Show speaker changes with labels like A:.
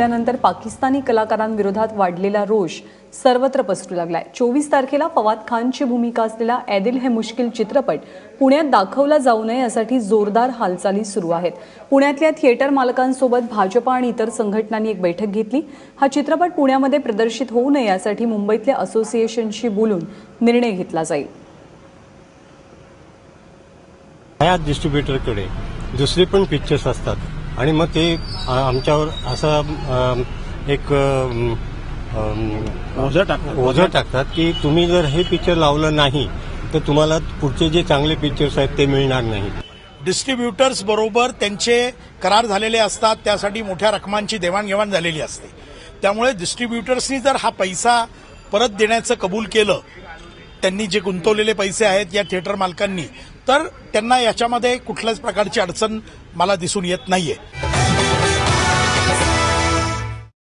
A: हल्ल्यानंतर पाकिस्तानी कलाकारांविरोधात वाढलेला रोष सर्वत्र पसरू लागलाय। 24 तारखेला फवाद खानची भूमिका असलेला ऐदिल है मुश्किल चित्रपट पुण्यात दाखवला जाऊ नये यासाठी जोरदार हालचाली सुरू आहेत। पुण्यातल्या थिएटर मालकांसोबत भाजपा आणि इतर संघटनांनी एक बैठक घेतली। हा चित्रपट पुण्यामध्ये प्रदर्शित होऊ नये यासाठी मुंबईतल्या असोसिएशनशी बोलून निर्णय घेतला जाईल।
B: या डिस्ट्रीब्युटरकडे दुसरे पण पिक्चर्स असतात आणि मग ते आमच्यावर असा एक ओझं टाकतात की तुम्ही जर हे पिक्चर लावलं नाही तर तुम्हाला पुढचे जे चांगले पिक्चर्स आहेत ते मिळणार नाहीत।
C: डिस्ट्रीब्युटर्स बरोबर त्यांचे करार झालेले असतात, त्यासाठी मोठ्या रकमांची देवाणघेवाण झालेली असते। त्यामुळे डिस्ट्रीब्युटर्सनी जर हा पैसा परत देण्याचं कबूल केलं, त्यांनी जे गुंतवलेले पैसे आहेत या थिएटर मालकांनी, तर त्यांना याच्यामध्ये कुठल्याच प्रकारची अडचण मला दिसून येत नाहीये।